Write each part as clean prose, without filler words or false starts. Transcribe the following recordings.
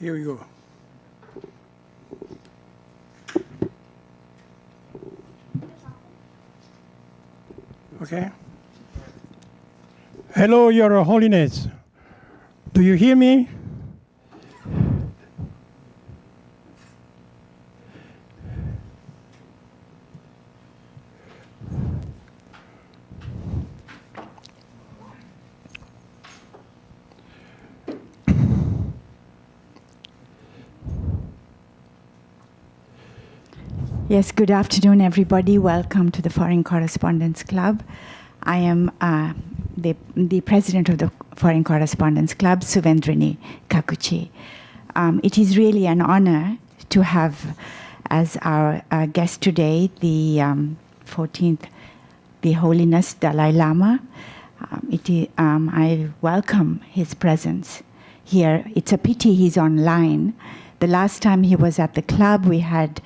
Here we go. Okay. Hello, Your Holiness. Do you hear me? Yes, good afternoon, everybody. Welcome to the Foreign Correspondents Club. I am the president of the Foreign Correspondents Club, Suvendrini Kakuchi. It is really an honor to have as our guest today the 14th, the Holiness Dalai Lama. I welcome his presence here. It's a pity he's online. The last time he was at the club, we had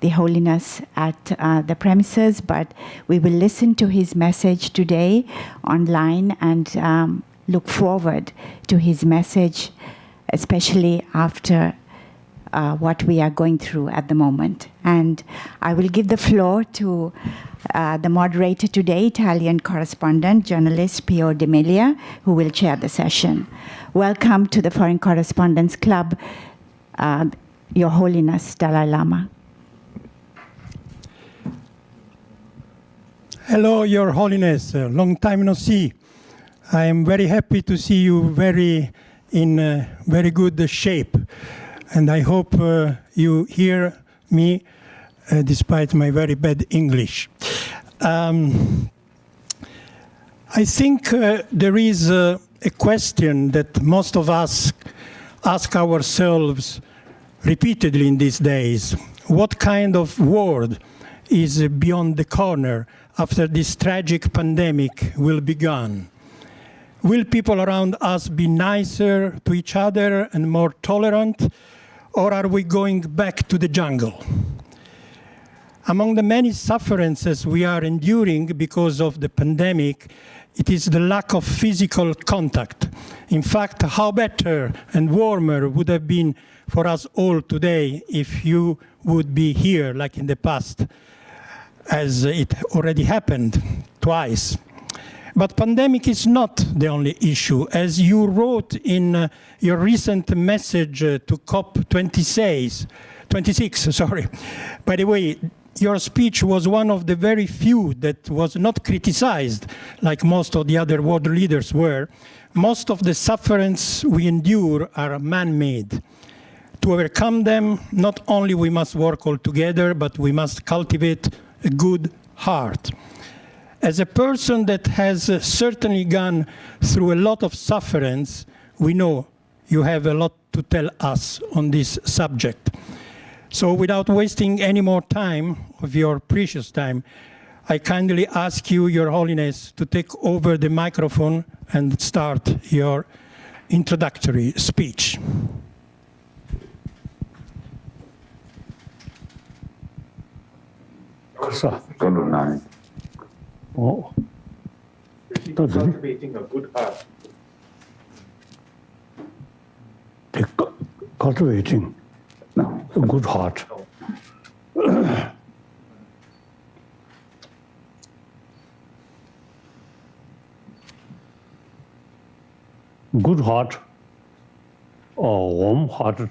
the Holiness at the premises, but we will listen to his message today online and look forward to his message, especially after what we are going through at the moment. And I will give the floor to the moderator today, Italian correspondent, journalist Pio D'Emilia, who will chair the session. Welcome to the Foreign Correspondents Club, Your Holiness Dalai Lama. Hello, Your Holiness. Long time no see. I am very happy to see you in very good shape. And I hope you hear me despite my very bad English. I think there is a question that most of us ask ourselves repeatedly in these days. What kind of world is beyond the corner after this tragic pandemic will be gone? Will people around us be nicer to each other and more tolerant, or are we going back to the jungle? Among the many sufferances we are enduring because of the pandemic, it is the lack of physical contact. In fact, how better and warmer would have been for us all today if you would be here like in the past, as it already happened twice. But pandemic is not the only issue. As you wrote in your recent message to COP26, by the way, your speech was one of the very few that was not criticized like most of the other world leaders were. Most of the sufferings we endure are man-made. To overcome them, not only we must work all together, but we must cultivate a good heart. As a person that has certainly gone through a lot of sufferance, we know you have a lot to tell us on this subject. So without wasting any more time of your precious time, I kindly ask you, Your Holiness, to take over the microphone and start your introductory speech. Good night. Oh, Cultivating a good heart. Cultivating No. a good heart. Good heart or warm-hearted.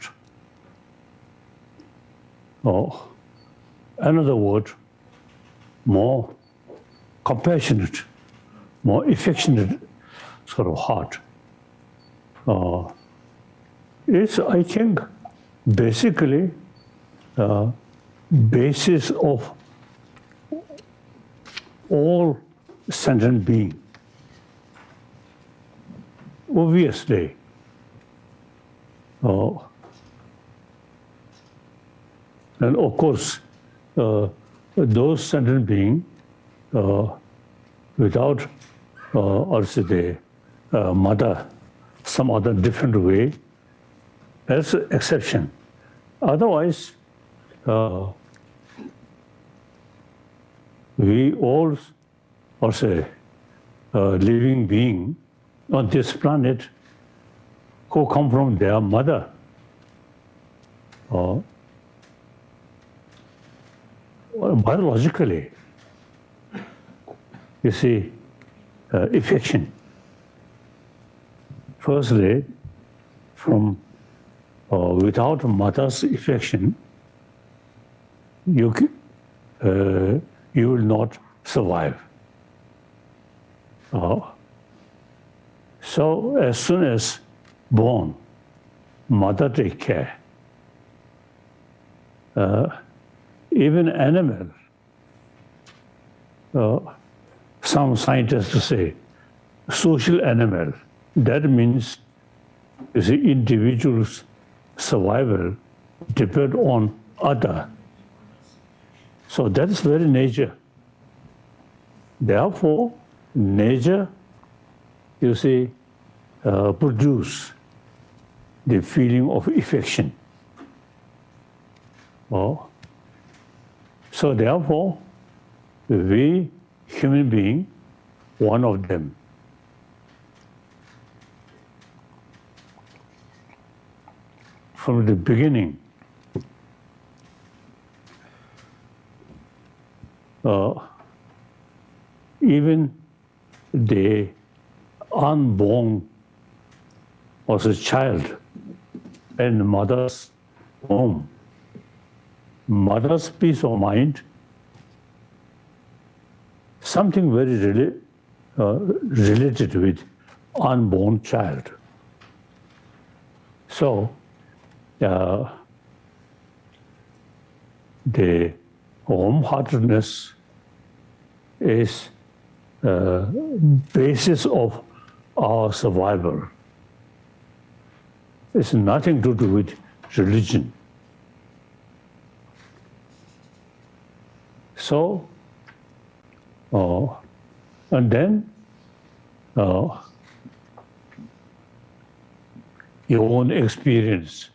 Or another word, more compassionate, more affectionate sort of heart. It's, I think, basically basis of all sentient being. Obviously, and of course, those sentient beings without also the mother, some other different way, as an exception. Otherwise, we all also living being on this planet who come from their mother biologically, you see, affection. Firstly, from without mother's affection, you will not survive. So as soon as born, mother take care. Even animal, some scientists say, social animal. That means, you see, individual's survival depend on other. So that is very nature. Therefore, nature, you see, produce the feeling of affection. So therefore, we human being, one of them. From the beginning, even the unborn was a child in mother's womb. Mother's peace of mind, something very related with unborn child. So the warm-heartedness is basis of our survival. It's nothing to do with religion. So, and then your own experience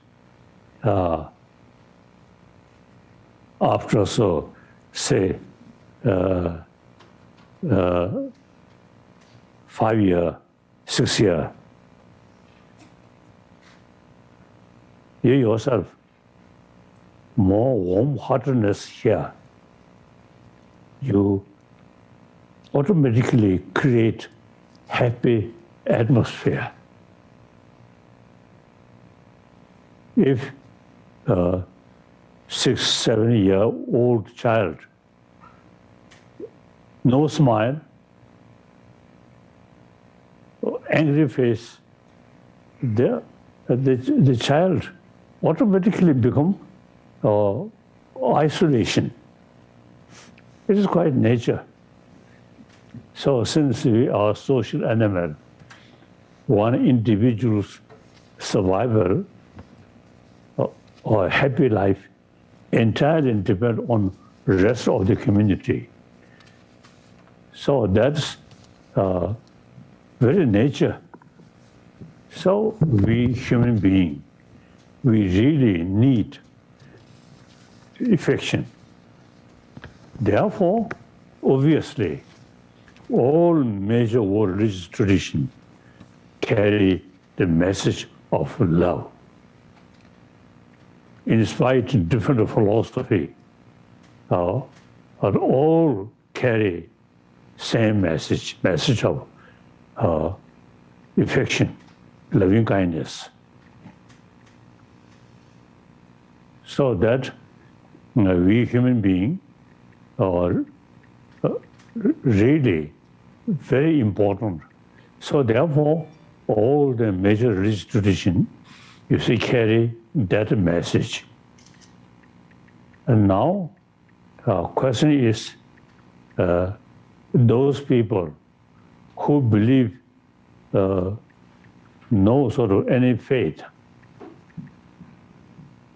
after, so say 5 year, 6 year, you yourself more warm-heartedness here. You automatically create happy atmosphere. If 6, 7-year-old child, no smile, angry face, the child automatically become isolation. It is quite nature. So since we are social animal, one individual's survival or happy life entirely depend on the rest of the community. So that's very nature. So we human beings, we really need affection. Therefore, obviously, all major world religious traditions carry the message of love. In spite of different philosophy, all carry same message of affection, loving kindness. So that we human beings are really very important. So therefore, all the major religious traditions, you see, carry that message. And now, question is, those people who believe no sort of any faith,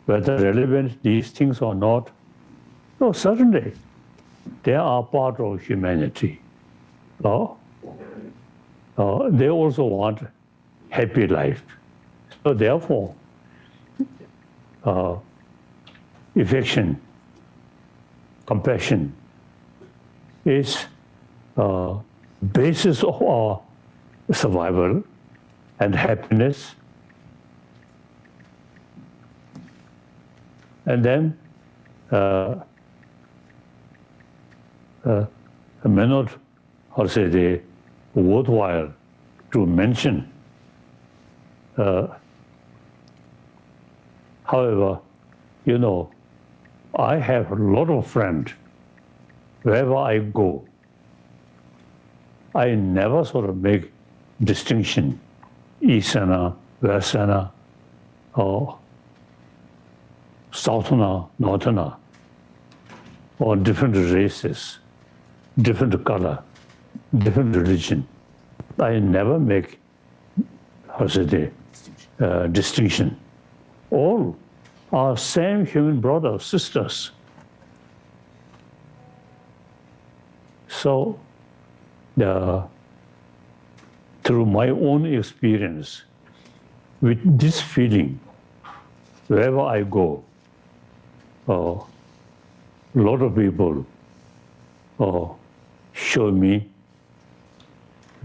whether relevant these things or not, no, certainly they are part of humanity. They also want happy life. So therefore, affection, compassion is basis of our survival and happiness. And then may not, how to say, the worthwhile to mention. However, you know, I have a lot of friends. Wherever I go, I never sort of make distinction, Easterner, Westerner, or Southerner, Northerner, or different races, different color, different religion. I never make, how to say, distinction. All are same human brothers, sisters. So, through my own experience, with this feeling, wherever I go, a lot of people show me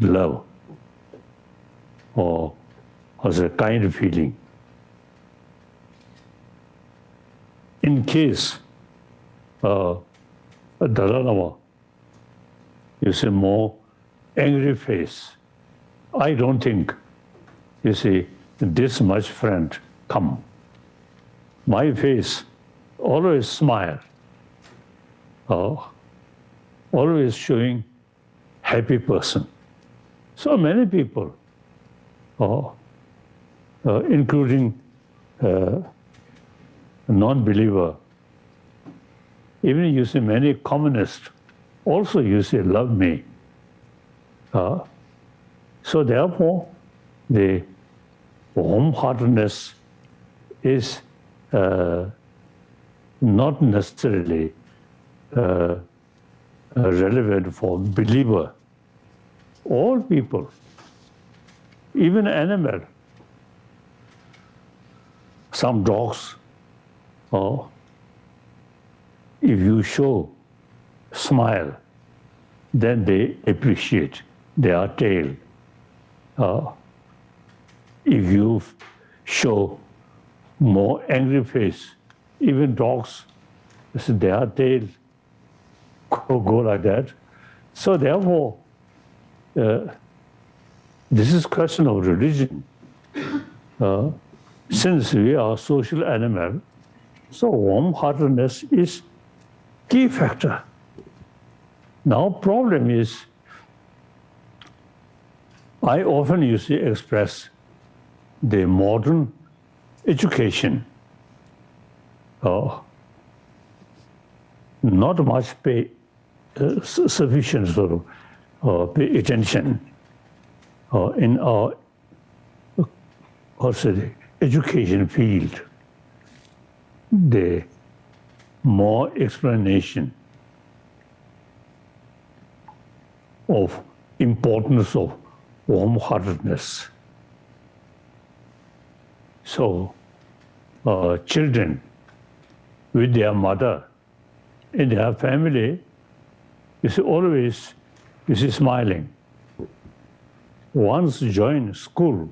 love or as a kind of feeling. In case Dalai Lama, you see, more angry face, I don't think, you see, this much friend come. My face always smile, always showing happy person. So many people, including non-believer, even you see many communists also you say love me. So therefore, the warm-heartedness is not necessarily relevant for believer. All people, even animal, some dogs, if you show smile, then they appreciate their tail. If you show more angry face, even dogs, their tail go like that. So therefore, this is question of religion. Since we are social animal, so warm-heartedness is key factor. Now problem is, I often usually express the modern education, not much pay sufficient sort of pay attention in our also the education field. The more explanation of importance of warm-heartedness. So children with their mother in their family, you see always, you see smiling. Once join school,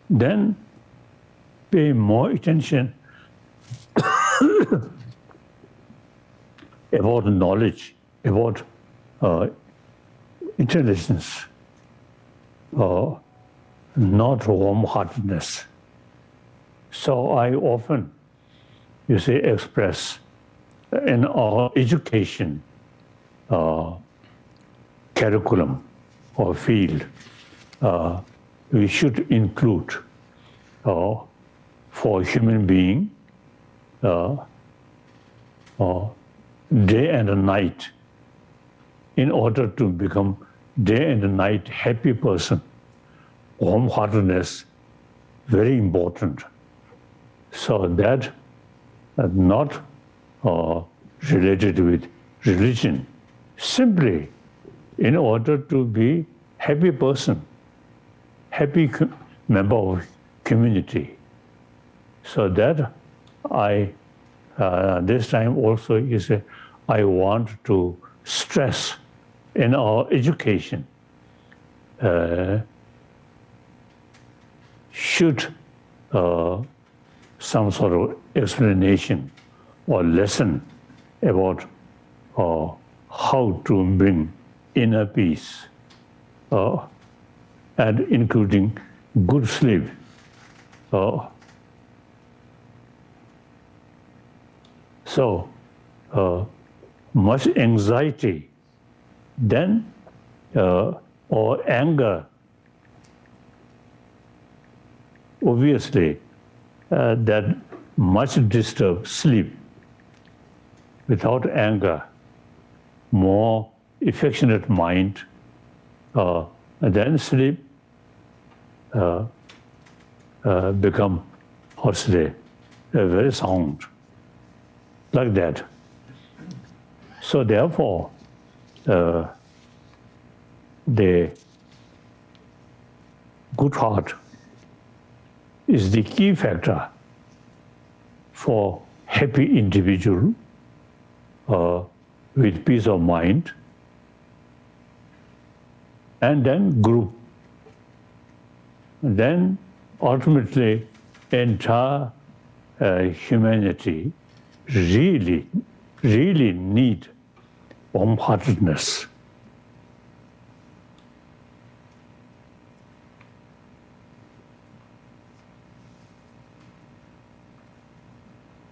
then pay more attention about knowledge, about intelligence, not warm-heartedness. So I often, you see, express in our education curriculum or field, we should include for human being day and night in order to become day and night happy person. Warm-heartedness, very important. So that not related with religion, simply in order to be happy person, happy member of community. So that I, this time also is I want to stress in our education should some sort of explanation or lesson about how to bring inner peace, and including good sleep. So much anxiety, then or anger, obviously that much disturb sleep. Without anger, more affectionate mind, then sleep become, how to say, very sound, like that. So therefore, the good heart is the key factor for happy individual with peace of mind, and then group. Then ultimately entire humanity really need warm-heartedness.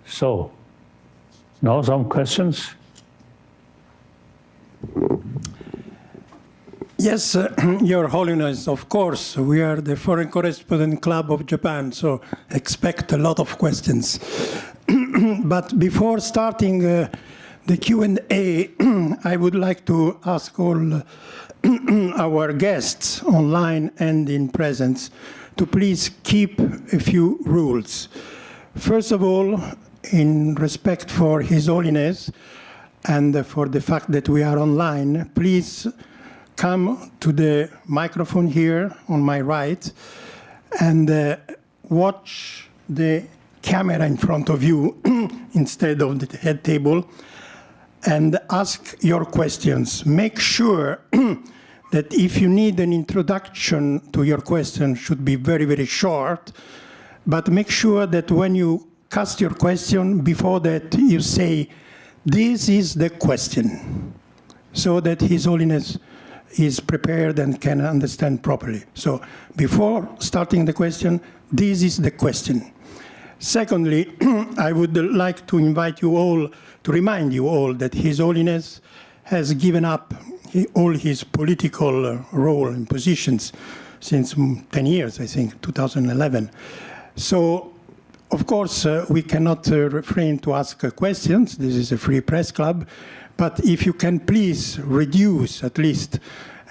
So, now some questions? Yes, Your Holiness, of course, we are the Foreign Correspondent Club of Japan, so expect a lot of questions. But before starting the Q&A, I would like to ask all our guests online and in presence to please keep a few rules. First of all, in respect for His Holiness and for the fact that we are online, please come to the microphone here on my right and watch the camera in front of you instead of the head table and ask your questions. Make sure that if you need an introduction to your question, should be very, very short, but make sure that when you cast your question, before that you say, this is the question, so that His Holiness is prepared and can understand properly. So before starting the question, this is the question. Secondly, I would like to invite you all, to remind you all that His Holiness has given up all his political role and positions since 10 years, I think, 2011. So, of course, we cannot refrain to ask questions. This is a free press club. But if you can please reduce at least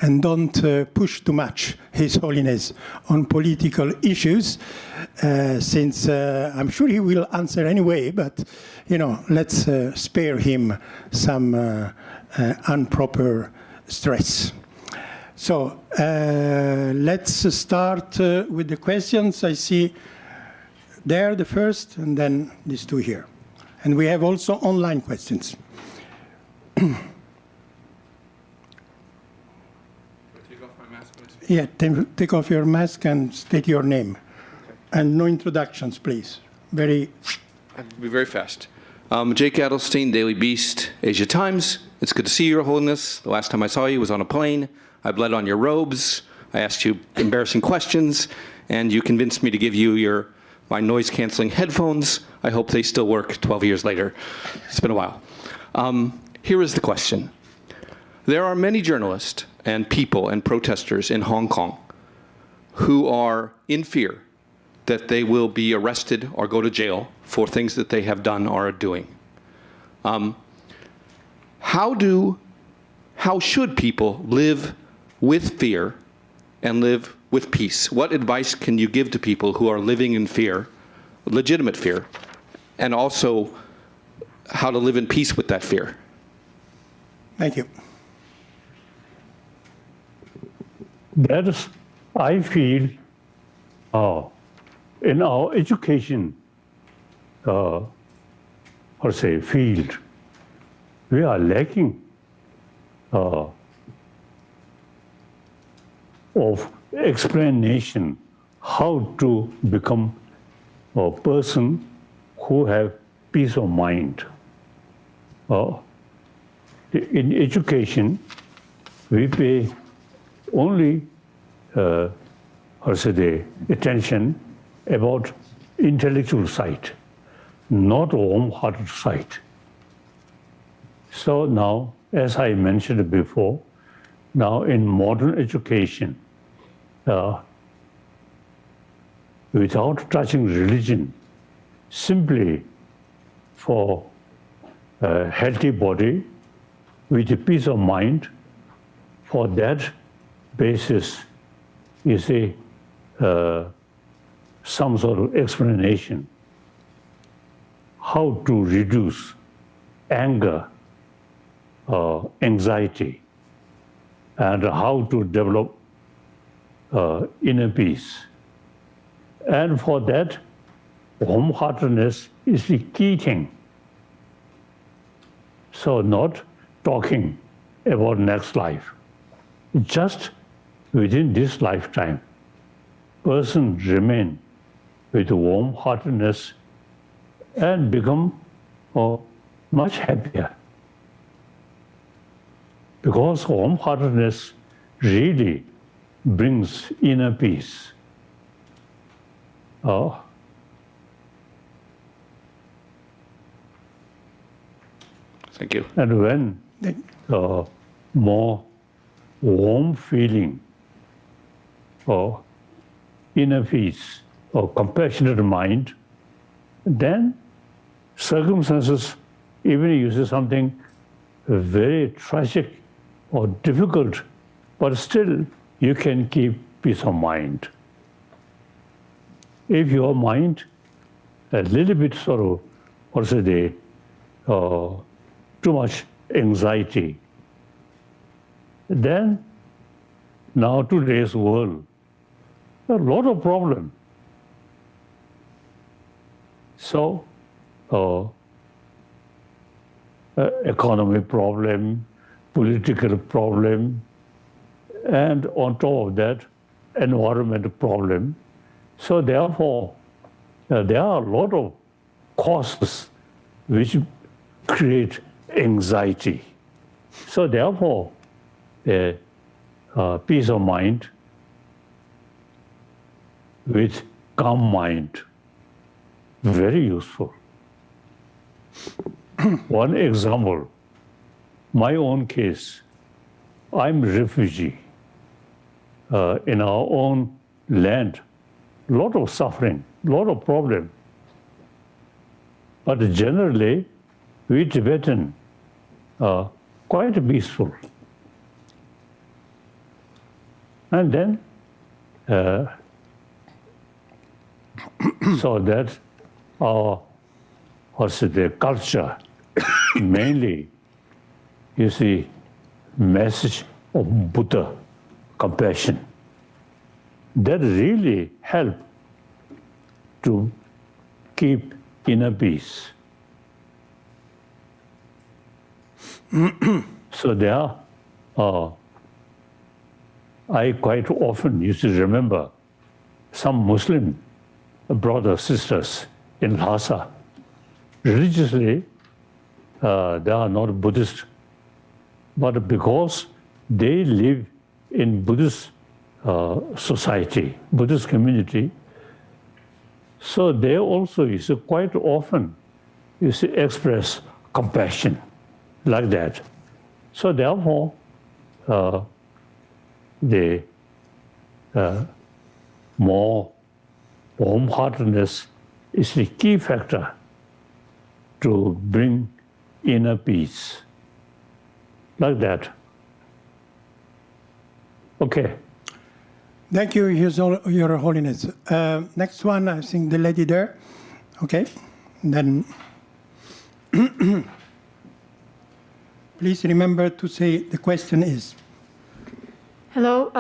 and don't push too much His Holiness on political issues, since I'm sure he will answer anyway, but, you know, let's spare him some improper stress. So let's start with the questions. I see there the first, and then these two here. And we have also online questions. Yeah, take off your mask and state your name. Okay. And no introductions, please. I'll be very fast. Jake Adelstein, Daily Beast, Asia Times. It's good to see you, Your Holiness. The last time I saw you was on a plane. I bled on your robes. I asked you embarrassing questions, and you convinced me to give you my noise-canceling headphones. I hope they still work 12 years later. It's been a while. Here is the question. There are many journalists and people and protesters in Hong Kong who are in fear that they will be arrested or go to jail for things that they have done or are doing. How should people live with fear and live with peace? What advice can you give to people who are living in fear, legitimate fear, and also how to live in peace with that fear? Thank you. That is, I feel, in our education, field, we are lacking of explanation how to become a person who have peace of mind. In education, we pay only attention about intellectual side, not warm-hearted side. So now, as I mentioned before, now in modern education, without touching religion, simply for a healthy body with a peace of mind, for that basis, you see, some sort of explanation how to reduce anger, anxiety, and how to develop inner peace. And for that, warm-heartedness is the key thing. So not talking about next life. Just within this lifetime, person remain with warm-heartedness and become much happier. Because warm-heartedness really brings inner peace. Thank you. And when more warm feeling or inner peace or compassionate mind, then circumstances, even you say something very tragic or difficult, but still you can keep peace of mind. If your mind a little bit sort of, too much anxiety, then now today's world, a lot of problem. So, economic problem, political problem, and on top of that, environmental problem. So therefore, there are a lot of causes which create anxiety. So therefore, peace of mind with calm mind, very useful. One example, my own case, I'm a refugee in our own land, lot of suffering, lot of problem. But generally, we Tibetan are quite peaceful. And then, so that our culture, mainly, you see, message of Buddha, compassion, that really help to keep inner peace. So there are, I quite often used to remember some Muslim brothers, sisters in Lhasa. Religiously, they are not Buddhist, but because they live in Buddhist society, Buddhist community, so they also, you see, quite often, you see, express compassion like that. So therefore, the more warm-heartedness is the key factor to bring inner peace. Like that. Okay. Thank you, Your Holiness. Next one, I think the lady there. Okay. Then please remember to say the question is. Hello,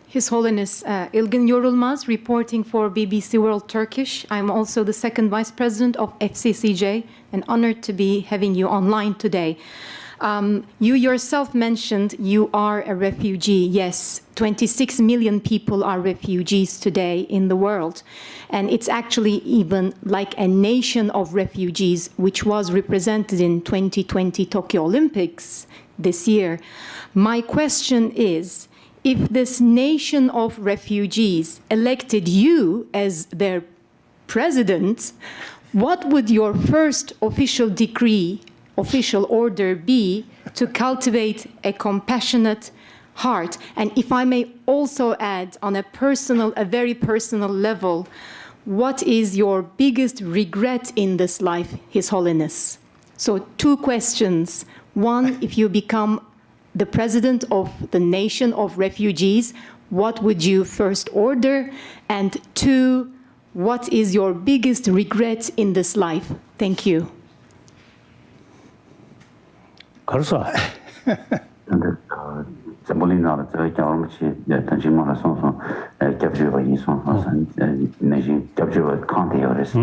His Holiness Ilgin Yorulmaz, reporting for BBC World Turkish. I'm also the second Vice President of FCCJ and honored to be having you online today. You yourself mentioned you are a refugee. Yes, 26 million people are refugees today in the world. And it's actually even like a nation of refugees, which was represented in 2020 Tokyo Olympics this year. My question is, if this nation of refugees elected you as their president, what would your first official decree, official order be to cultivate a compassionate heart? And if I may also add on a very personal level, what is your biggest regret in this life, His Holiness? So 2 questions. One, if you become the president of the nation of refugees, what would you first order? And 2, what is your biggest regret in this life? Thank you. Karsa. 근데 zemolina 저 경험치 단지만 선선 capture 이 선선 내지 capture 컨테어스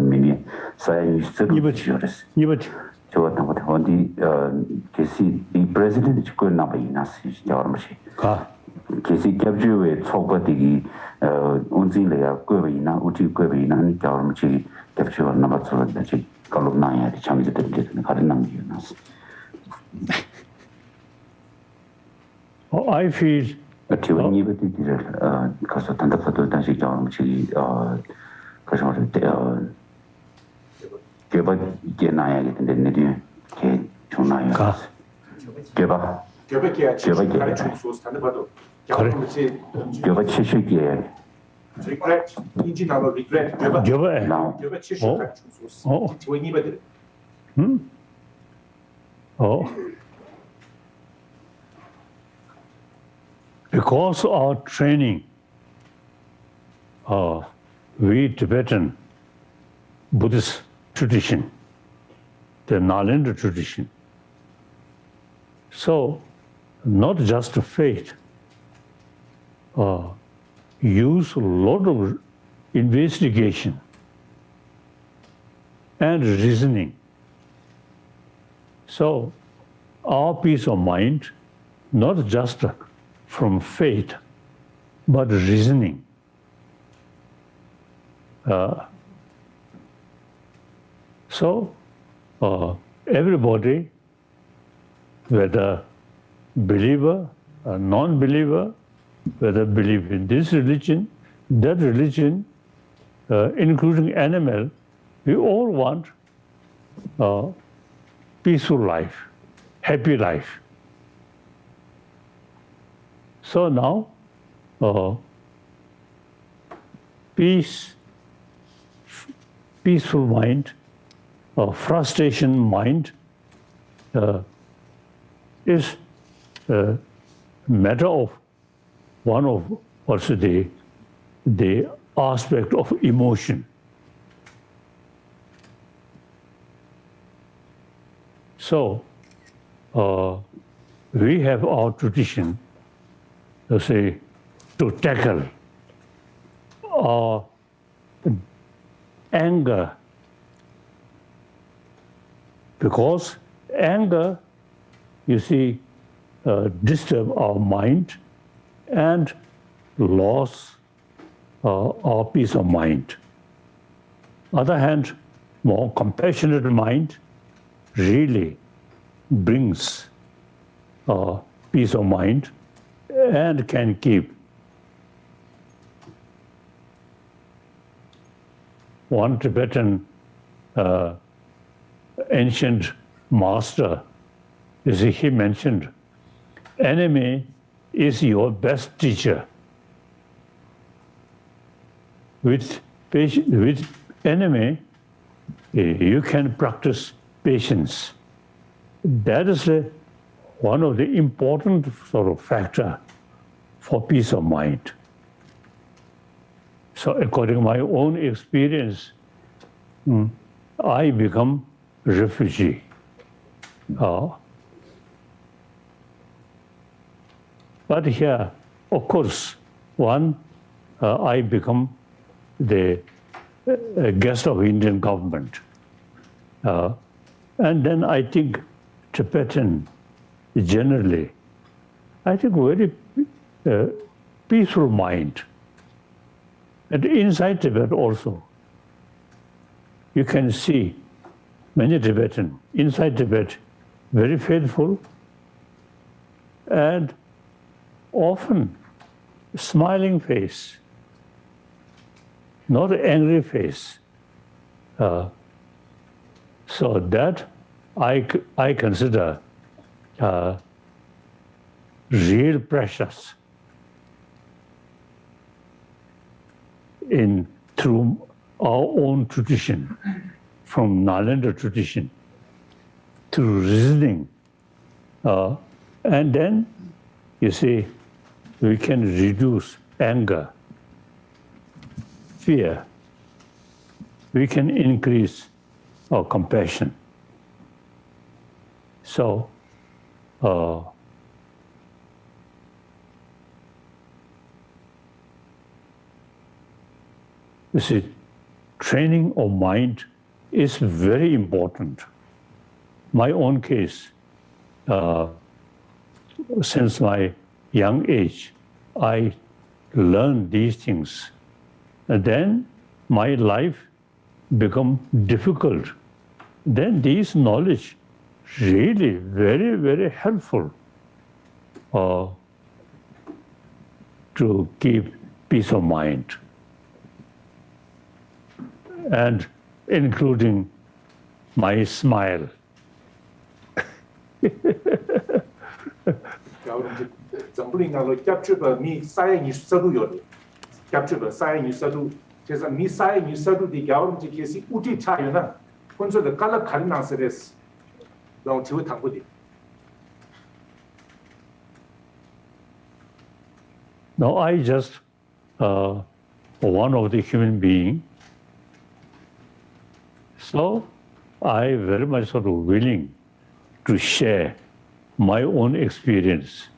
미니 사이 스트럭처스 이버지. 저 같은 거 어디 계시 이 프레지던트 그 나바이나스 경험치 가. 계시 capture 초과되기 온진래야 그거이나 우지 그거이나 경험치 capture 나바서 같이 걸로나야 참이들 되는 가는 남기나스 I feel 가서 단답도 다시 경험치 가서 개발 이게 나야겠는데 내뒤에 개 전화야 개발 개발 개발 치시기에 regret 인지나로 regret Giver. now Because our training, we Tibetan Buddhist tradition, the Nalanda tradition. So, not just faith, use a lot of investigation and reasoning. So, our peace of mind, not just from faith, but reasoning. So, everybody, whether believer or non-believer, whether believe in this religion, that religion, including animal, we all want peaceful life, happy life. So now, peaceful mind, frustration mind is a matter of one of also the aspect of emotion. So we have our tradition, let's say, to tackle our anger, because anger, you see, disturb our mind and loss our peace of mind. Other hand, more compassionate mind really brings peace of mind and can keep one Tibetan ancient master, you see, he mentioned, enemy is your best teacher. With enemy, you can practice patience. That is one of the important sort of factor for peace of mind. So according to my own experience, I become refugee. But here, of course, I become the guest of Indian government. And then I think Tibetan generally, I think very peaceful mind. And inside Tibet also, you can see many Tibetan inside Tibet, very faithful and often smiling face, not angry face. So that I consider real precious through our own tradition, from Nalanda tradition, through reasoning. And then, you see, we can reduce anger, fear. We can increase our compassion. So, you see, training of mind is very important. My own case, since my young age, I learned these things. And then my life become difficult. Then these knowledge really very, very helpful to keep peace of mind. And including my smile. Zambuling alo capture mi saya ni sadu yodi. Capture saya ni sadu. Jesa mi saya ni sadu di gaurum ji kesi uti chayo na. Kunso de kala kharin nang seres. Long chiwe thangbu di. Now I just one of the human being. So I very much sort of willing to share my own experience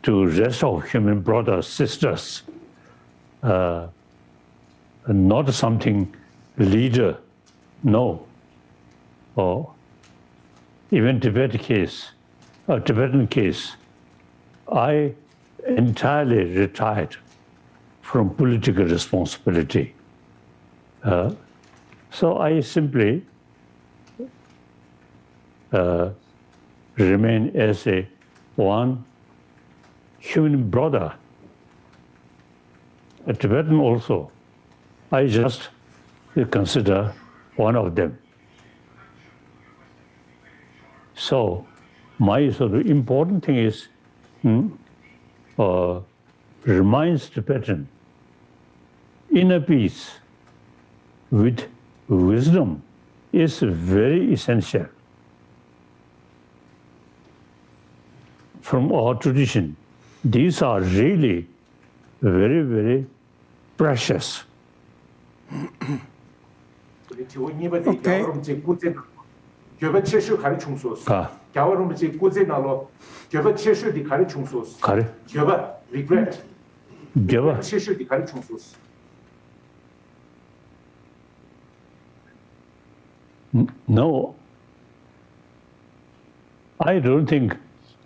to rest of human brothers, sisters, not something leader, no. Or even Tibetan case, I entirely retired from political responsibility. So I simply remain as one human brother. A Tibetan also, I just consider one of them. So my sort of important thing is reminds Tibetan inner peace with wisdom is very essential. From our tradition, these are really very, very precious. No, I don't think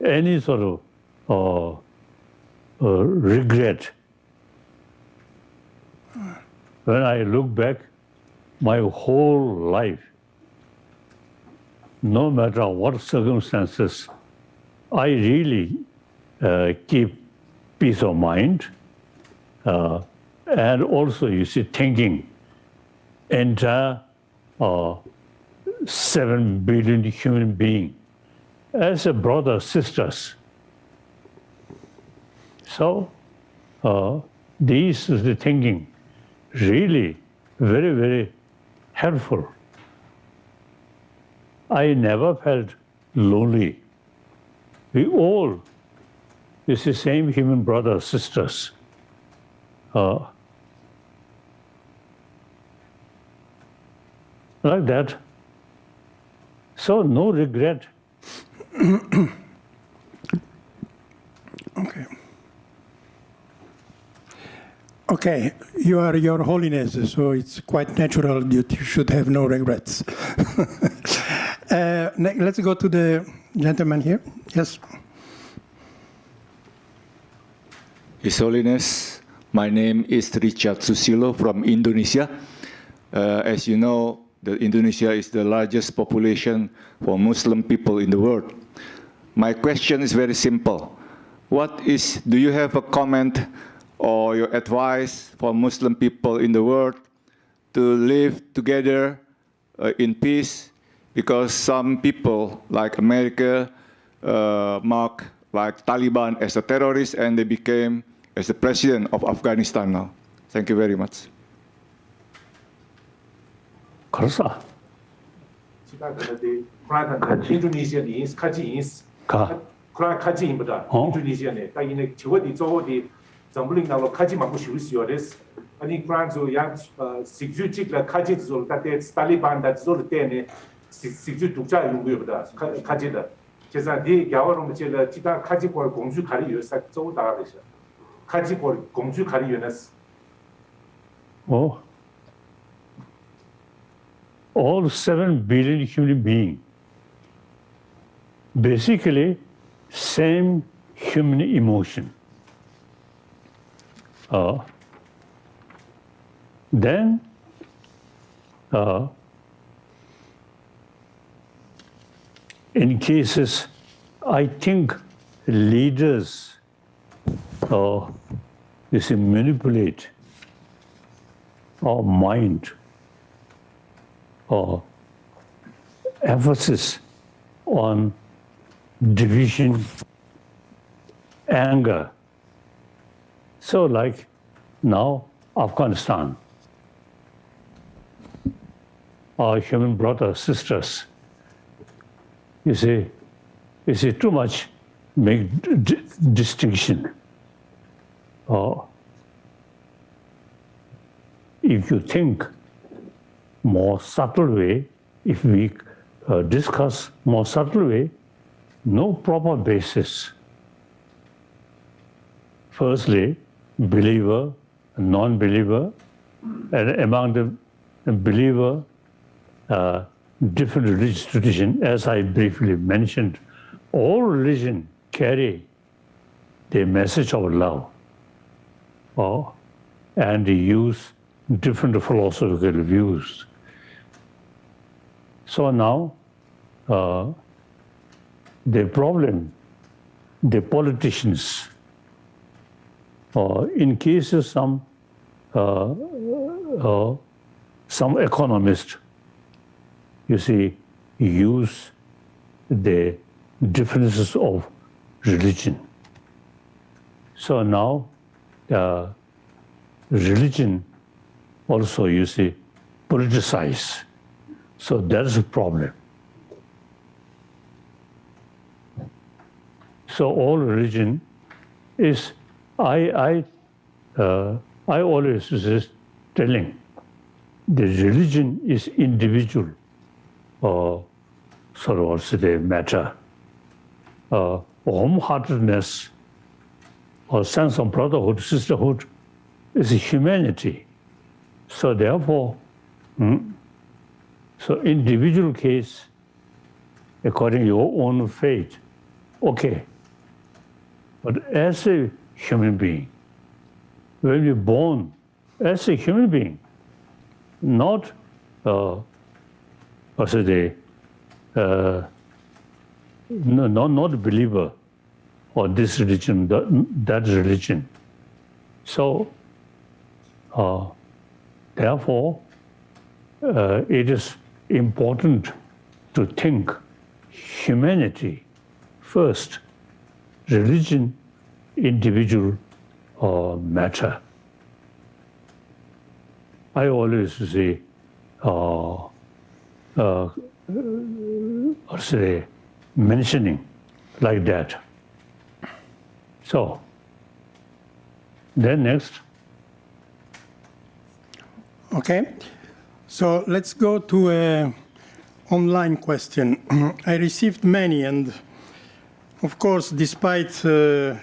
any sort of regret. When I look back, my whole life, no matter what circumstances, I really keep peace of mind, and also, you see, thinking entire 7 billion human beings as a brother, sisters. So these is the thinking really very, very helpful. I never felt lonely. We all is the same human brothers, sisters. Like that. So no regret. Okay. Okay, you are Your Holiness, so it's quite natural that you should have no regrets. let's go to the gentleman here. Yes. His Holiness, my name is Richard Susilo from Indonesia. As you know, Indonesia is the largest population for Muslim people in the world. My question is very simple. Do you have a comment or your advice for Muslim people in the world to live together in peace? Because some people, like America, mark like Taliban as a terrorist, and they became as the president of Afghanistan now. Thank you very much. 그렇사. 지가 그런데 프랑스 인도네시아니 카지인스 프랑스 카지인보다 인도네시아네 딱이네 저거디 저거디 정부링나로 카지만 부시우시오레스 아니 프랑스 양 식주직라 카지즈올 다테 탈리반 다즈올 때네 식주 독자 연구보다 카지다 제가 네 야와로 제가 지가 카지골 공주 가리 요사 저거다가 되셔 카지골 공주 가리 요나스 all 7 billion human beings, basically same human emotion. Then in cases, I think leaders manipulate our mind or emphasis on division, anger. So like now, Afghanistan, our human brothers, sisters, you see too much make distinction. If you think more subtle way, if we discuss more subtle way, no proper basis. Firstly, believer, non-believer, and among the believer, different religious tradition, as I briefly mentioned, all religion carry the message of love, and use different philosophical views. So now, the problem, the politicians, in cases some economists, you see, use the differences of religion. So now, religion also, you see, politicize. So that's a problem. So all religion is, I always resist telling the religion is individual, sort of also the matter. Wholeheartedness or sense of brotherhood, sisterhood is a humanity. So therefore, so individual case, according to your own faith, okay. But as a human being, when you're born as a human being, not not a believer or this religion, that religion. So therefore, it is important to think humanity first, religion, individual matter. I always say, mentioning like that. So, then next. Okay, so let's go to an online question. I received many, and of course, despite the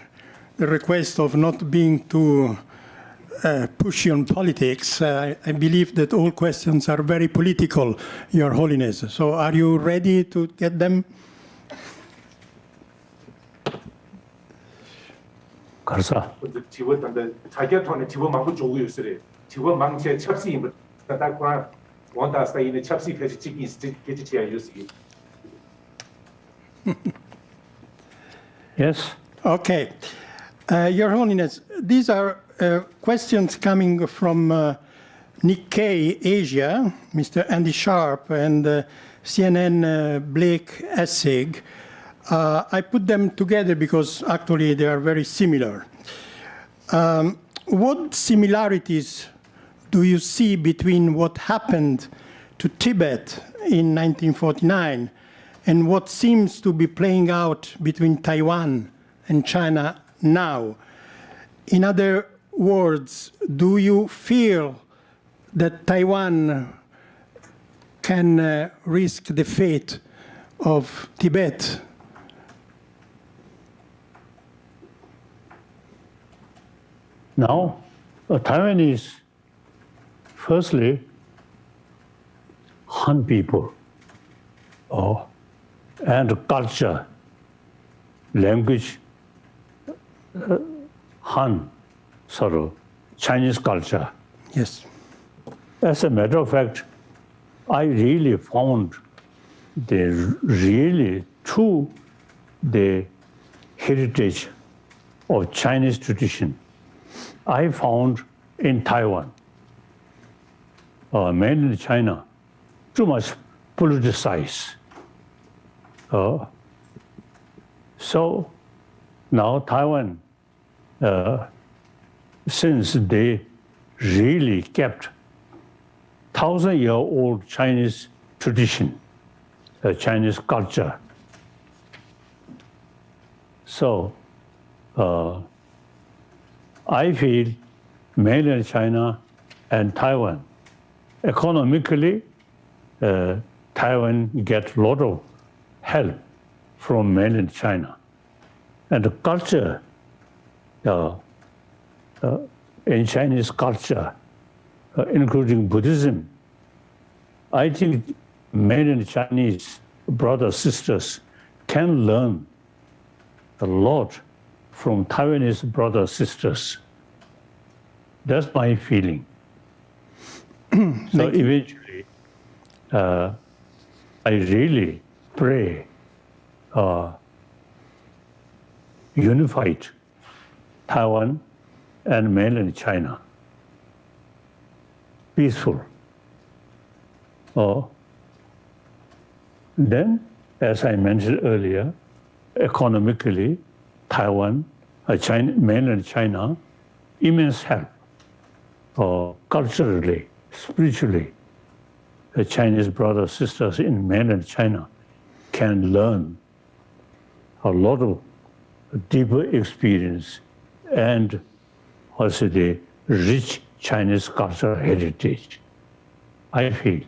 request of not being too push you on politics. I believe that all questions are very political, Your Holiness. So are you ready to get them? 가르사. 지원한데 자기가 돈에 지원 많고 좋고 요소래. 지원 많게 첩시 뭐 다다구나 원다 스타일의 첩시 페이지 찍기 게지야 요소기. Yes. Okay. Your Holiness, these are questions coming from Nikkei Asia, Mr. Andy Sharp, and CNN Blake Essig. I put them together because actually they are very similar. What similarities do you see between what happened to Tibet in 1949 and what seems to be playing out between Taiwan and China now? In other words, do you feel that Taiwan can risk the fate of Tibet? Now, Taiwan is, firstly, Han people, and culture, language, Han, sort of Chinese culture. Yes. As a matter of fact, I really found the really true the heritage of Chinese tradition. I found in Taiwan, mainland China, too much politicized. So now Taiwan, since they really kept 1,000-year-old Chinese tradition, Chinese culture. So I feel mainland China and Taiwan, economically, Taiwan gets a lot of help from mainland China. And the culture, in Chinese culture, including Buddhism, I think mainland Chinese brothers, sisters can learn a lot from Taiwanese brothers, sisters. That's my feeling. So eventually, I really pray unified Taiwan and mainland China. Peaceful. Then, as I mentioned earlier, economically, Taiwan, mainland China, immense help. Culturally, spiritually, the Chinese brothers, sisters in mainland China can learn a lot of deeper experience and also the rich Chinese cultural heritage, I feel.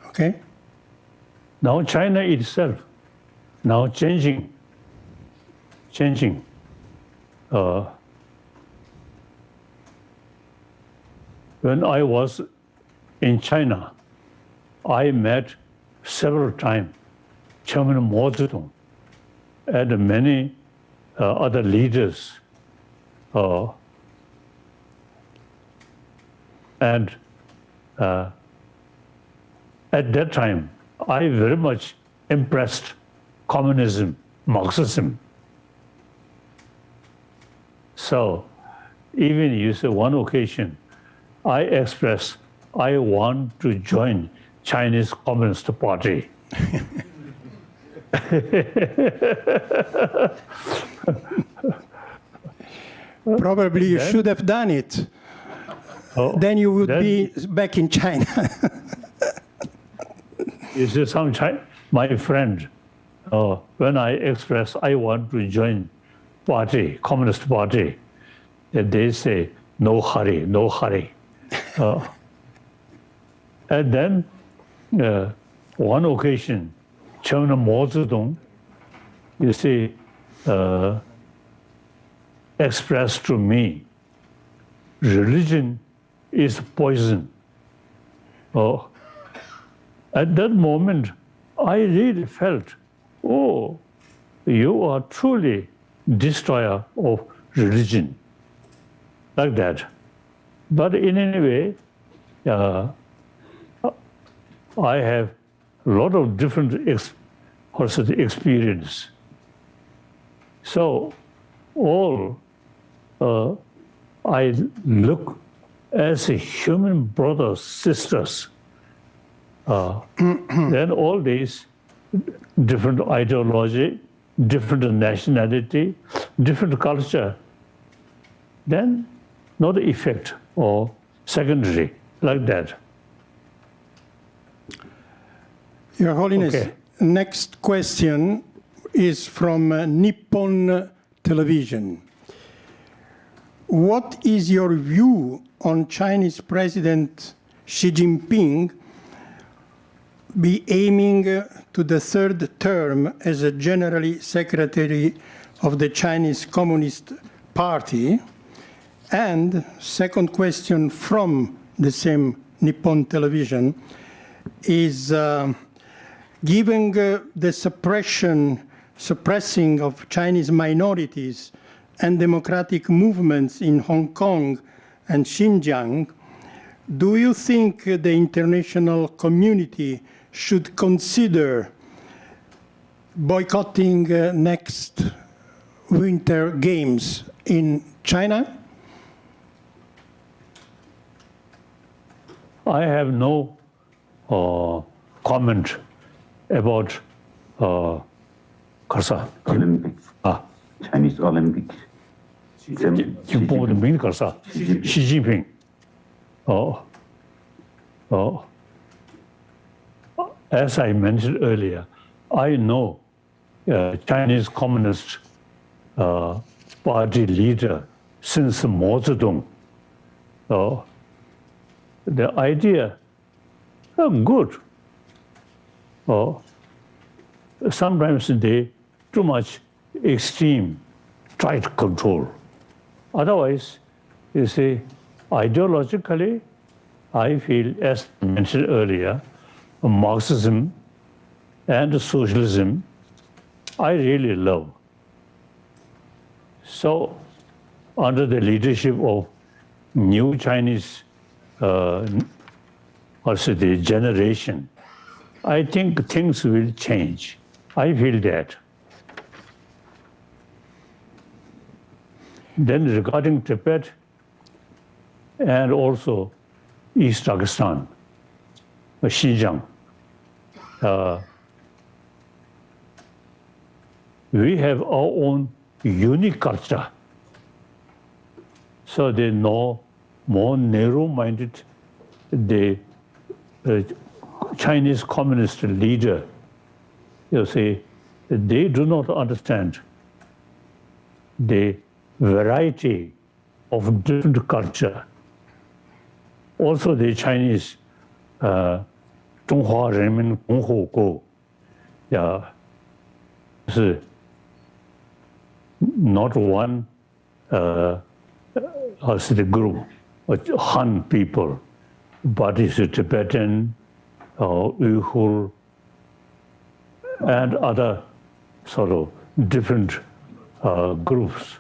Okay. Now China itself, now changing. When I was in China, I met several times Chairman Mao Zedong and many other leaders. And at that time, I very much impressed communism, Marxism. So even you say one occasion, I expressed I want to join Chinese Communist Party. Probably you should have done it. Then you would be back in China. You see, my friend, when I express I want to join party, Communist Party, they say, no hurry, no hurry. And then one occasion, Chairman Mao Zedong, you see, expressed to me, religion is poison. At that moment, I really felt, oh, you are truly destroyer of religion, like that. But in any way, I have a lot of different experience. So all I look as a human brothers, sisters. Then all these different ideology, different nationality, different culture, then not effect or secondary, like that. Your Holiness, Okay. Next question is from Nippon Television. What is your view on Chinese President Xi Jinping be aiming to the third term as a General Secretary of the Chinese Communist Party? And second question from the same Nippon Television is, given the suppressing of Chinese minorities and democratic movements in Hong Kong and Xinjiang, do you think the international community should consider boycotting next Winter Games in China? I have no comment about Olympics. Chinese Olympics. Jinping the main Xi Jinping. As I mentioned earlier, I know Chinese Communist Party leader since Mao Zedong. The idea, good. Sometimes they too much extreme, tight control. Otherwise, you see, ideologically, I feel, as mentioned earlier, Marxism and socialism, I really love. So, under the leadership of new Chinese also the generation, I think things will change. I feel that. Then regarding Tibet and also East Pakistan, Xinjiang, we have our own unique culture. So they know more narrow-minded, the Chinese communist leader, you see, they do not understand the variety of different culture. Also the Chinese 中华人民共和国 是 not one as the group, Han people, but it's a Tibetan, Uyghur, and other sort of different groups.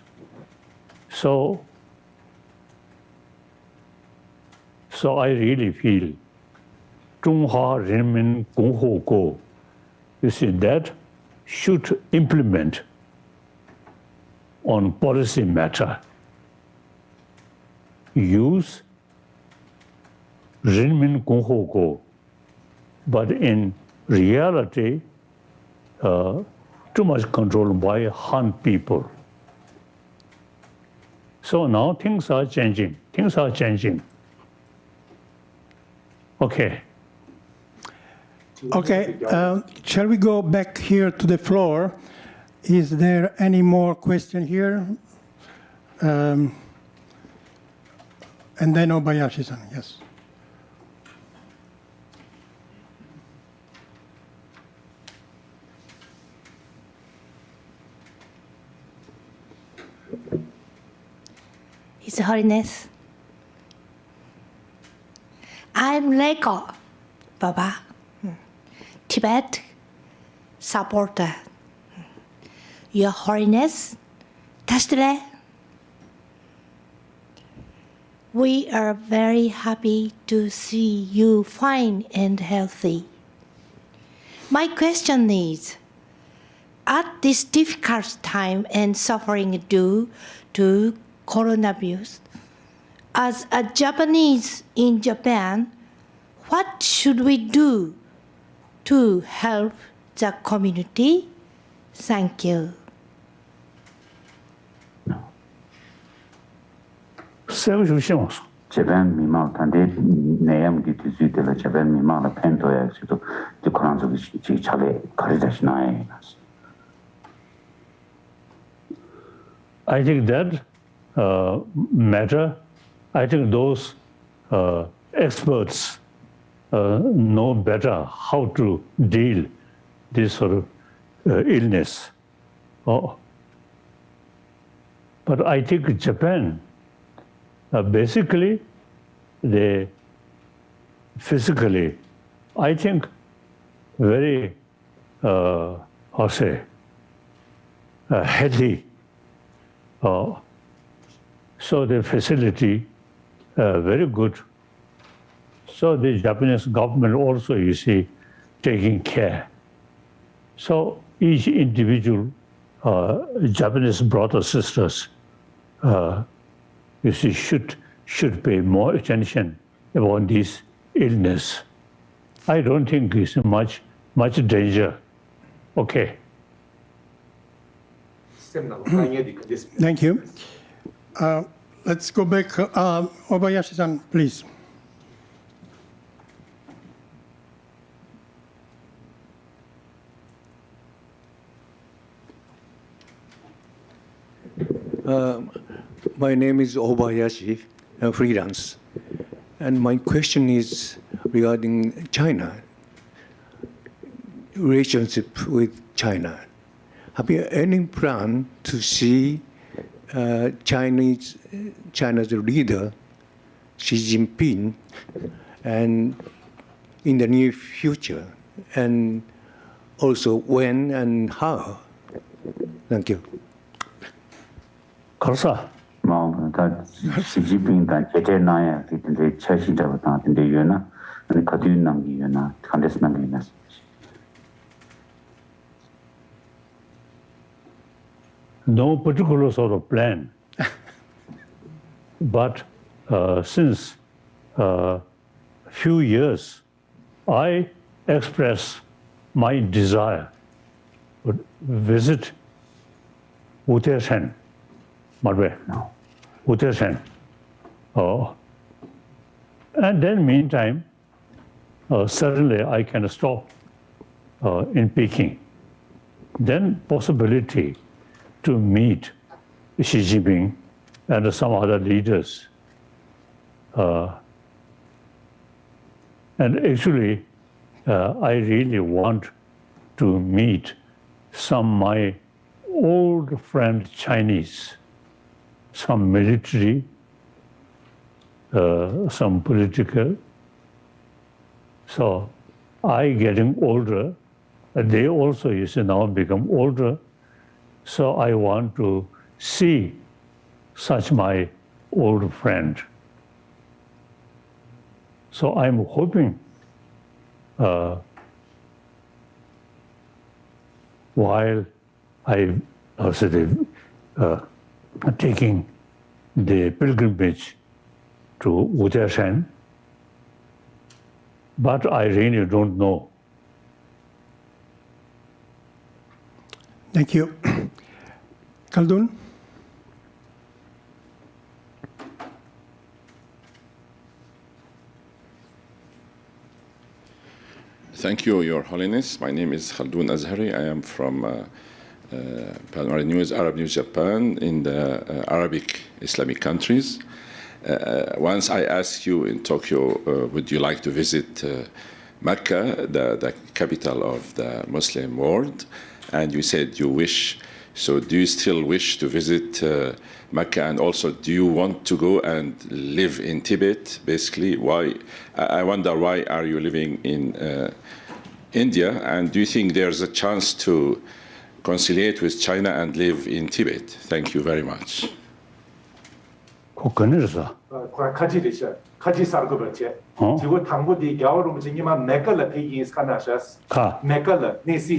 So I really feel 中华人民共和国, you see, that should implement on policy matter. Use 人民共和国, but in reality, too much control by Han people. So now things are changing. Things are changing. Okay. Okay, shall we go back here to the floor? Is there any more question here? And then Obayashi-san, yes. His Holiness, I'm Lego, Baba, Tibet supporter. Your Holiness, Tastre, we are very happy to see you fine and healthy. My question is, at this difficult time and suffering due to coronavirus, as a Japanese in Japan, what should we do to help the community? Thank you. Japan mima tande nayam gi tsu de la Japan mima la pen to ya su to de koran zo gi chale kari da shinae. I think that matter, I think those experts know better how to deal this sort of illness. But I think Japan, basically, they physically, I think, very, healthy. So the facility, very good. So the Japanese government also, you see, taking care. So each individual Japanese brothers, sisters, you see, should pay more attention about this illness. I don't think it's much danger. Okay. Thank you. Let's go back. Obayashi-san, please. My name is Obayashi, I'm freelance. And my question is regarding China, relationship with China. Have you any plan to see China's leader, Xi Jinping, and in the near future? And also when and how? Thank you. Karsa. 다 시진핑 다 제제나야 근데 차시다고 다 근데 유나 아니 가디운 남기 유나 간데스 남기 유나 No particular sort of plan. But since few years, I express my desire to visit Uttarakhand, Madhve. No. Uttarakhand. And then meantime, certainly I can stop in Peking. Then possibility to meet Xi Jinping and some other leaders. And actually, I really want to meet some my old friend Chinese, some military, some political. So I getting older, they also you see now become older. So I want to see such my old friend. So I'm hoping while I taking the pilgrimage to Uttarakhand, but I really don't know. Thank you. Khaldun? Thank you, Your Holiness. My name is Khaldun Azhari. I am from Arab News Japan in the Arabic Islamic countries. Once I asked you in Tokyo, would you like to visit Mecca, the capital of the Muslim world? And you said you wish. So do you still wish to visit Mecca? And also, do you want to go and live in Tibet? Basically, why? I wonder, why are you living in India? And do you think there's a chance to conciliate with China and live in Tibet? Thank you very much. 같이 살고 버체. 지금 당부디 겨울음 지니만 메깔 페이지 스카나샤스. 메깔 네시.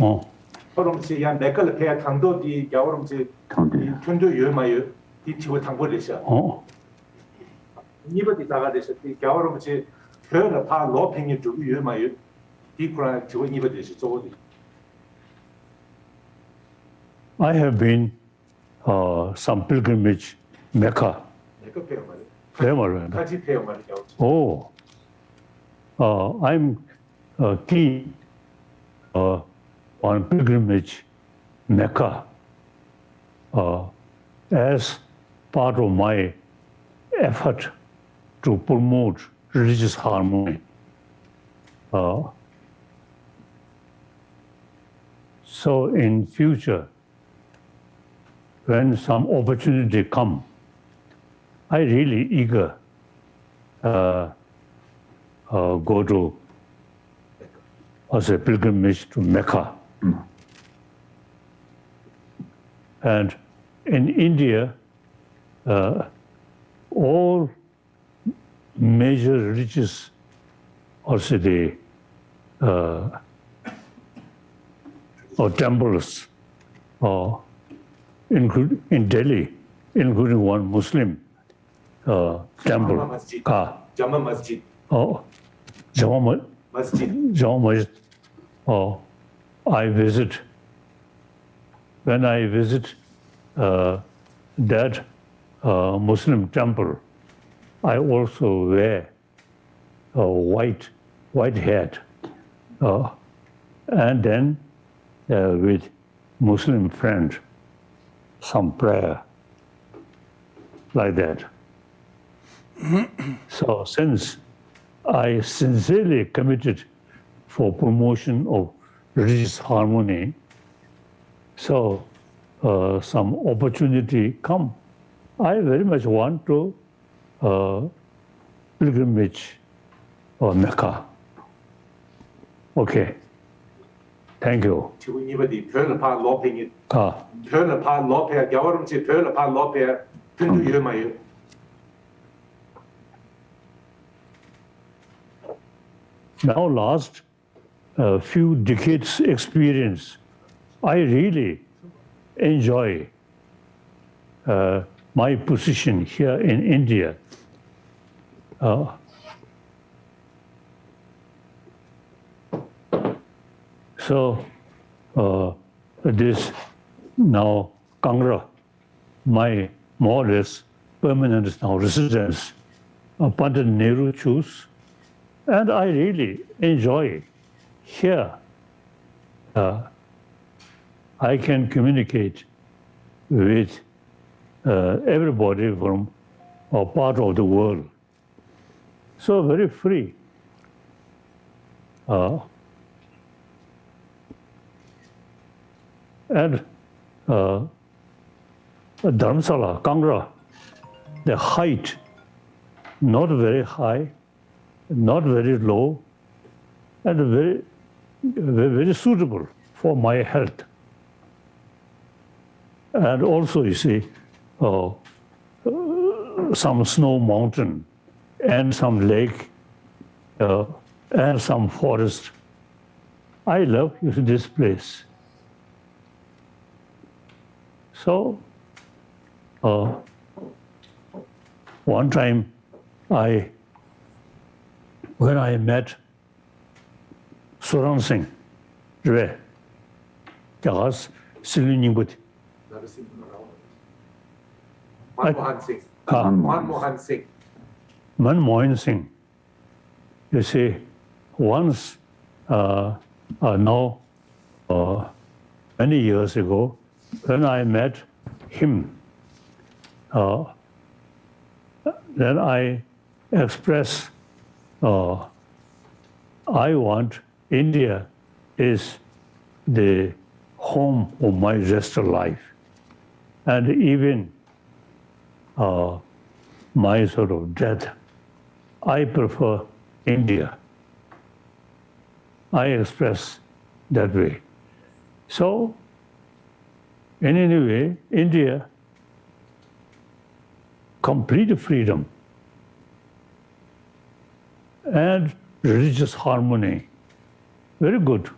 그럼 지야 메깔 페야 당도디 겨울음 지 tundu 유마요. 디 지금 당부리셔. 니버디 다가데셔. 디 겨울음 지 별을 파 로핑이 주 유마요. 디 쿠라 지금 니버디시 조디. I have been some pilgrimage Mecca. Oh, I'm keen on pilgrimage Mecca as part of my effort to promote religious harmony. So in future, when some opportunity come, I really eager go to as a pilgrimage to Mecca. And in India, all major religious, also the or temples, including in Delhi, including one Muslim temple. Jama Masjid. Jama Masjid. I visit. When I visit that Muslim temple, I also wear a white hat, and then with Muslim friend, some prayer like that. So since I sincerely committed for promotion of religious harmony, so some opportunity come. I very much want to pilgrimage or Mecca. Okay. Thank you. Now, last few decades experience, I really enjoy my position here in India. So this now Kangra, my more or less permanent now residence, Pandit Nehru choose, and I really enjoy here. I can communicate with everybody from a part of the world. So very free. And Dharamsala, Kangra, the height, not very high, not very low, and very, very suitable for my health. And also, you see, some snow mountain, and some lake, and some forest. I love this place. So, one time, when I met Suran Singh, Jagas Siliningbuti. Manmohan Singh. You see, once, now, many years ago, when I met him, then I express, I want India is the home of my rest of life. And even my sort of death, I prefer India. I express that way. So, in any way, India, complete freedom and religious harmony, very good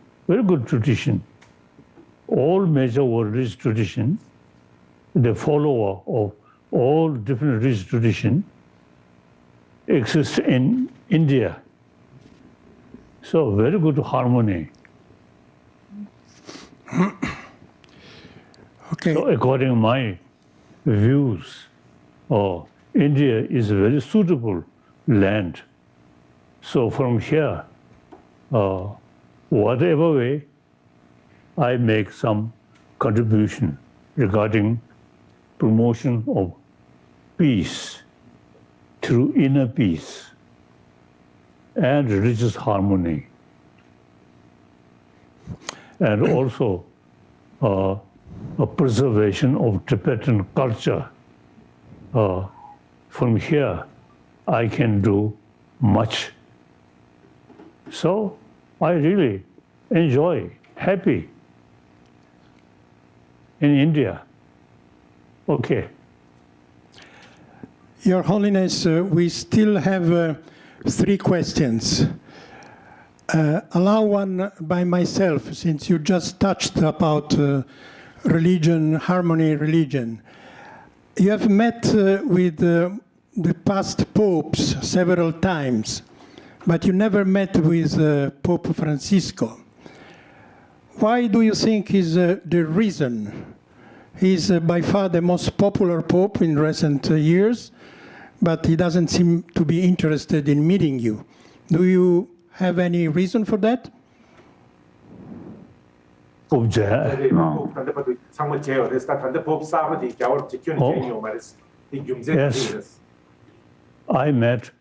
tradition. All major world religious tradition, the follower of all different religious tradition exists in India. So very good harmony. Okay. So according to my views, India is a very suitable land. So from here, whatever way, I make some contribution regarding promotion of peace through inner peace and religious harmony, and also a preservation of Tibetan culture. From here, I can do much. So I really enjoy, happy in India. Okay. Your Holiness, we still have 3 questions. Allow one by myself, since you just touched about religion, harmony, religion. You have met with the past popes several times, but you never met with Pope Francisco. Why do you think is the reason? He's by far the most popular pope in recent years, but he doesn't seem to be interested in meeting you. Do you have any reason for that? Yes, I met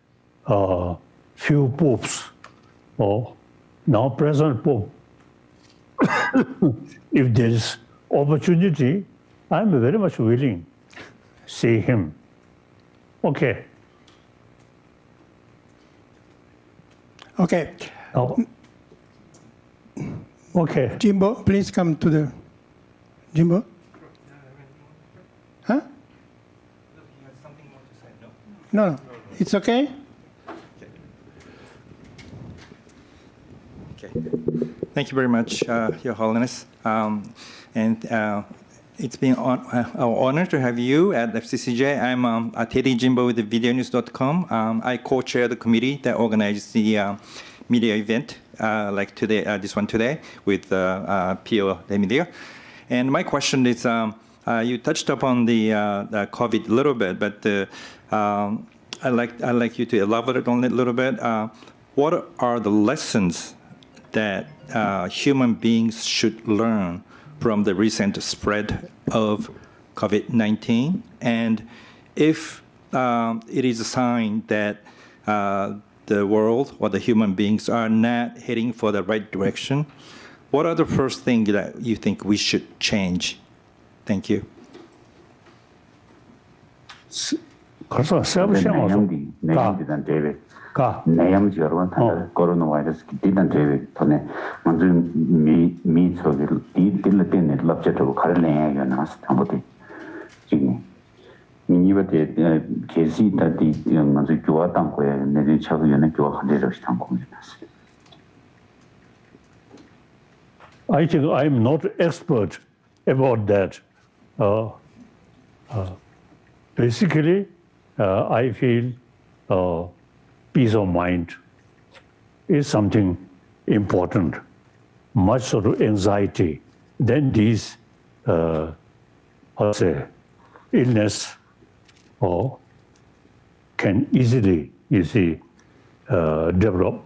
few popes, now present pope. If there is opportunity, I'm very much willing to see him. Okay. Okay. Okay. Jimbo, please come to the... Jimbo? Huh? No, it's okay? Okay. Thank you very much, Your Holiness. It's been our honor to have you at FCCJ. I'm Teddy Jimbo with videonews.com. I co-chair the committee that organizes the media event like today, this one today, with Pio de Media. And my question is, you touched upon the COVID a little bit, but I'd like you to elaborate on it a little bit. What are the lessons that human beings should learn from the recent spread of COVID-19? And if it is a sign that the world or the human beings are not heading for the right direction, what are the first things that you think we should change? Thank you. Nayam Jarwan Tanda coronavirus didn't David Tone Manzu me so little dilatin it lobster to Karlea and asked somebody. Jimmy. Minivate Casey that the Manzu Juatanque and then Chavian Tanko. I think I'm not expert about that. Basically, I feel peace of mind is something important, much sort of anxiety. Then these, illness can easily, develop.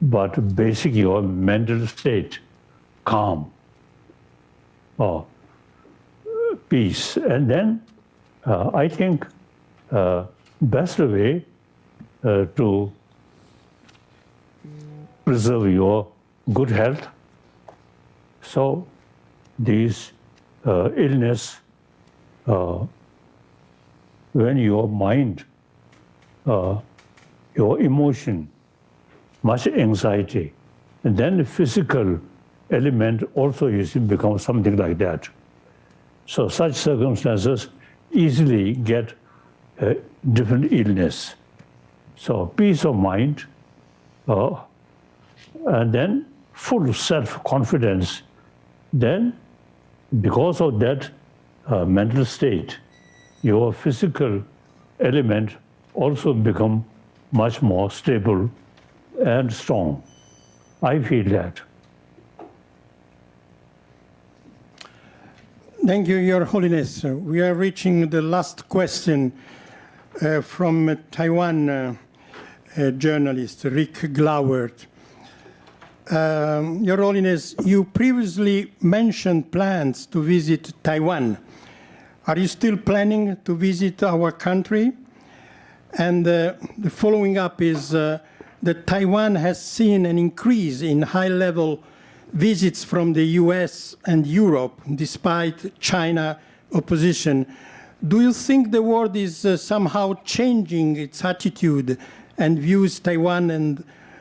But basic your mental state, calm, peace, and then I think best way to preserve your good health. So these illness, when your mind, your emotion, much anxiety, and then the physical element also becomes something like that. So such circumstances easily get different illness. So peace of mind, and then full self-confidence. Then, because of that mental state, your physical element also become much more stable and strong. I feel that. Thank you, Your Holiness. We are reaching the last question from Taiwan journalist Rick Glauert. Your Holiness, you previously mentioned plans to visit Taiwan. Are you still planning to visit our country? And the following up is that Taiwan has seen an increase in high-level visits from the US and Europe, despite China opposition. Do you think the world is somehow changing its attitude and views Taiwan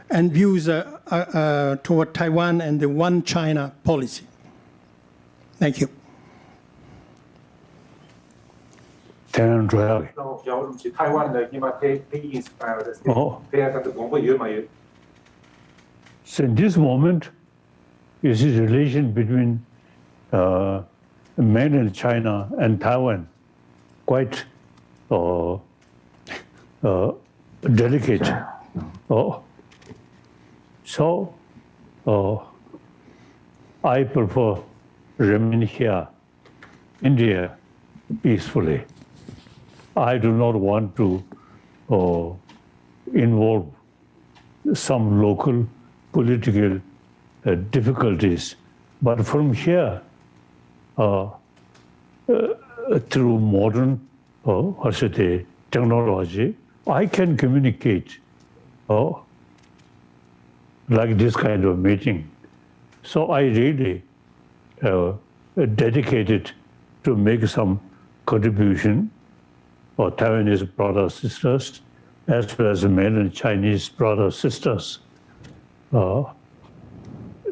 and views toward Taiwan and the One China policy? Thank you. So in this moment, is the relation between mainland China and Taiwan quite delicate. So I prefer remain here, India, peacefully. I do not want to involve some local political difficulties. But from here, through modern technology, I can communicate like this kind of meeting. So I really dedicated to make some contribution for Taiwanese brothers sisters, as well as mainland Chinese brothers sisters.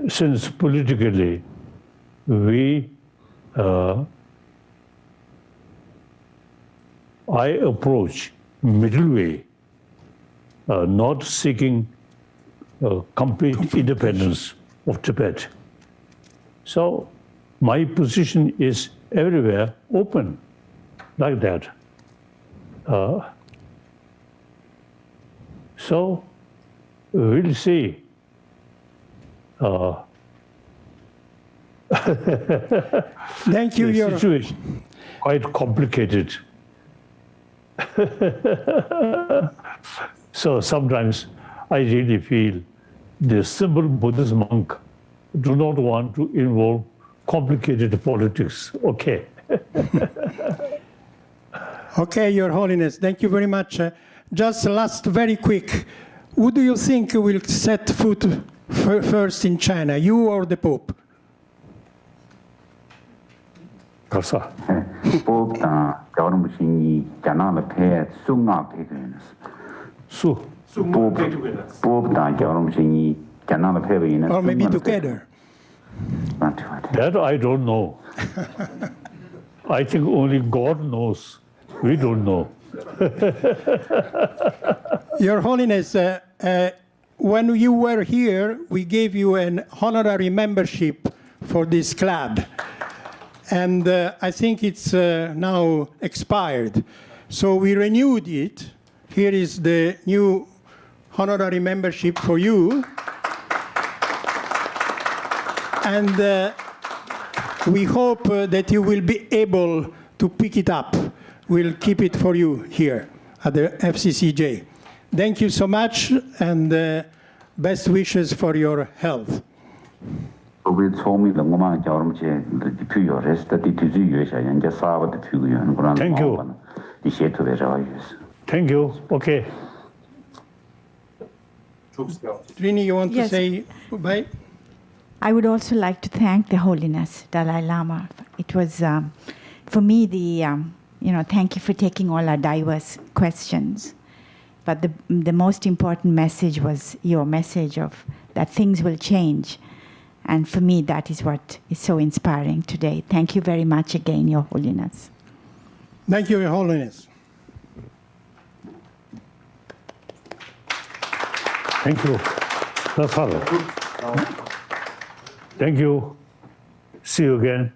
Since politically, I approach middle way, not seeking complete independence of Tibet. So my position is everywhere open, like that. So we'll see. Thank you. The situation quite complicated. So sometimes I really feel the simple Buddhist monk do not want to involve complicated politics. Okay. Okay, Your Holiness, thank you very much. Just last, very quick, who do you think will set foot first in China, you or the Pope? Kasa. Pope government singi janala phe sunga phe Su. Pope government singi janala phe Or maybe together. That I don't know. I think only God knows. We don't know. Your Holiness, when you were here, we gave you an honorary membership for this club. And I think it's now expired. So we renewed it. Here is the new honorary membership for you. And we hope that you will be able to pick it up. We'll keep it for you here at the FCCJ. Thank you so much, and best wishes for your health. Thank you. Thank you. Okay. Trini, you want to Yes. say goodbye? I would also like to thank the Holiness Dalai Lama. It was, for me, thank you for taking all our diverse questions. But the most important message was your message of that things will change. And for me, that is what is so inspiring today. Thank you very much again, Your Holiness. Thank you, Your Holiness. Thank you. That's all. Thank you. See you again.